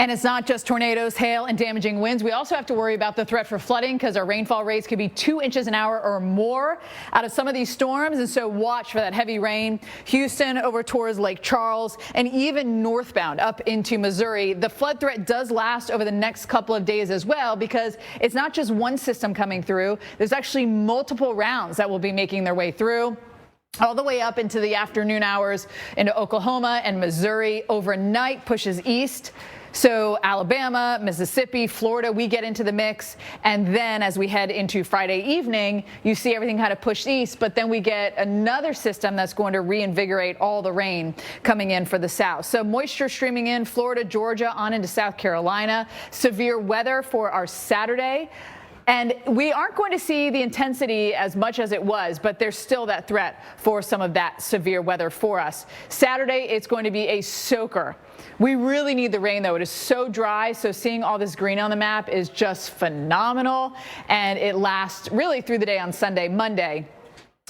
And it's not just tornadoes, hail, and damaging winds. We also have to worry about the threat for flooding because our rainfall rates could be 2 inches an hour or more out of some of these storms. And so watch for that heavy rain. Houston over towards Lake Charles and even northbound up into Missouri. The flood threat does last over the next couple of days as well because it's not just one system coming through. There's actually multiple rounds that will be making their way through, all the way up into the afternoon hours into Oklahoma and Missouri. Overnight pushes east. So Alabama, Mississippi, Florida, we get into the mix. And then as we head into Friday evening, you see everything kind of push east. But then we get another system that's going to reinvigorate all the rain coming in for the south. So moisture streaming in Florida, Georgia, on into South Carolina. Severe weather for our Saturday. And we aren't going to see the intensity as much as it was, but there's still that threat for some of that severe weather for us. Saturday, it's going to be a soaker. We really need the rain, though. It is so dry, so seeing all this green on the map is just phenomenal. And it lasts really through the day on Sunday. Monday,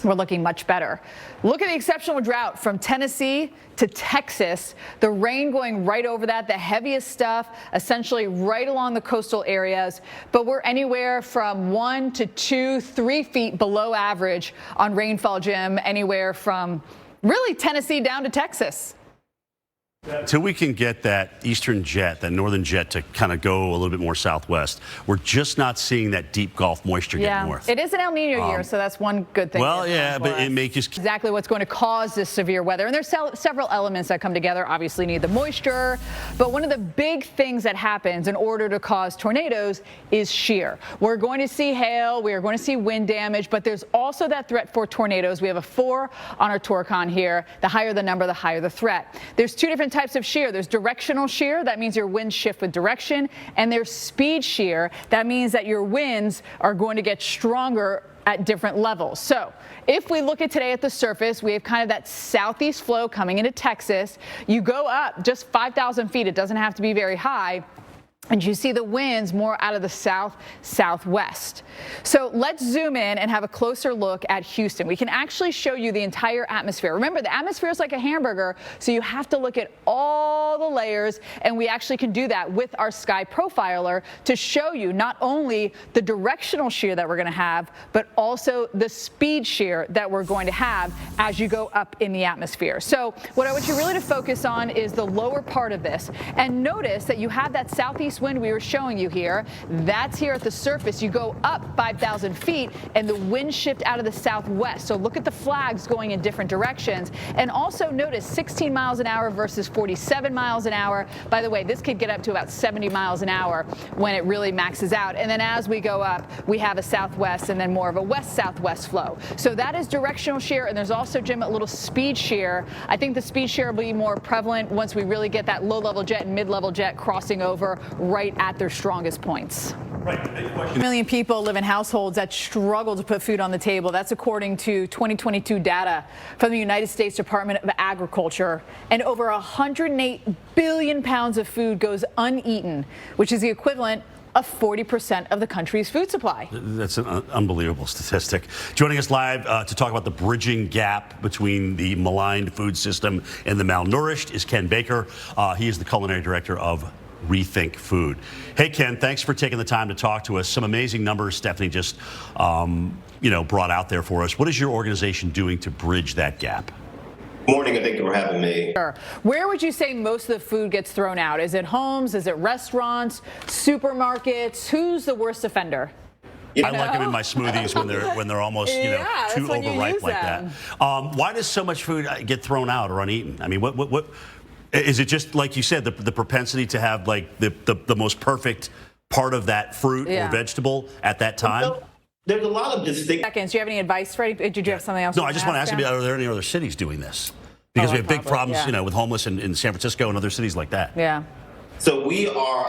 we're looking much better. Look at the exceptional drought from Tennessee to Texas. The rain going right over that, the heaviest stuff, essentially right along the coastal areas. But we're anywhere from 1 to 2, 3 feet below average on rainfall, Jim, anywhere from really Tennessee down to Texas. Until we can get that eastern jet, that northern jet, to kind of go a little bit more southwest, we're just not seeing that deep Gulf moisture get north. It is an El Nino year, so that's one good thing. Well, yeah, but it may just exactly what's going to cause this severe weather. And there's several elements that come together. Obviously, need the moisture, but one of the big things that happens in order to cause tornadoes is shear. We're going to see hail, we are going to see wind damage, but there's also that threat for tornadoes. We have a 4 on our Torcon here. The higher the number, the higher the threat. There's two different types of shear. There's directional shear. That means your winds shift with direction. And there's speed shear. That means that your winds are going to get stronger at different levels. So if we look at today at the surface, we have kind of that southeast flow coming into Texas. You go up just 5,000 feet. It doesn't have to be very high. And you see the winds more out of the south-southwest. So let's zoom in and have a closer look at Houston. We can actually show you the entire atmosphere. Remember, the atmosphere is like a hamburger, so you have to look at all the layers, and we actually can do that with our sky profiler to show you not only the directional shear that we're going to have, but also the speed shear that we're going to have as you go up in the atmosphere. So what I want you really to focus on is the lower part of this. And notice that you have that southeast wind we were showing you here. That's here at the surface. You go up 5,000 feet and the wind shift out of the southwest. So look at the flags going in different directions. And also notice 16 miles an hour versus 47 miles an hour. By the way, this could get up to about 70 miles an hour when it really maxes out. And then as we go up, we have a southwest and then more of a west-southwest flow. So that is directional shear. And there's also, Jim, a little speed shear. I think the speed shear will be more prevalent once we really get that low-level jet and mid-level jet crossing over right at their strongest points. Right. 1 million people live in households that struggle to put food on the table. That's according to 2022 data from the United States Department of Agriculture. And over 108 billion pounds of food goes uneaten, which is the equivalent of 40% of the country's food supply. That's an unbelievable statistic. Joining us live to talk about the bridging gap between the maligned food system and the malnourished is Ken Baker. He is the culinary director of Rethink Food. Hey, Ken, thanks for taking the time to talk to us. Some amazing numbers Stephanie just, brought out there for us. What is your organization doing to bridge that gap? Morning, and thank you for having me. Sure. Where would you say most of the food gets thrown out? Is it homes? Is it restaurants? Supermarkets? Who's the worst offender? I like them in my smoothies when they're almost too overripe like that. Why does so much food get thrown out or uneaten? I mean, what is it? Just like you said, the propensity to have like the most perfect part of that fruit or vegetable at that time? Well, there's a lot of distinct seconds. Do you have any advice, Freddie? Did you have something else? No, I just want to ask you, are there any other cities doing this? Because we have big problems, with homeless in San Francisco and other cities like that. Yeah. So we are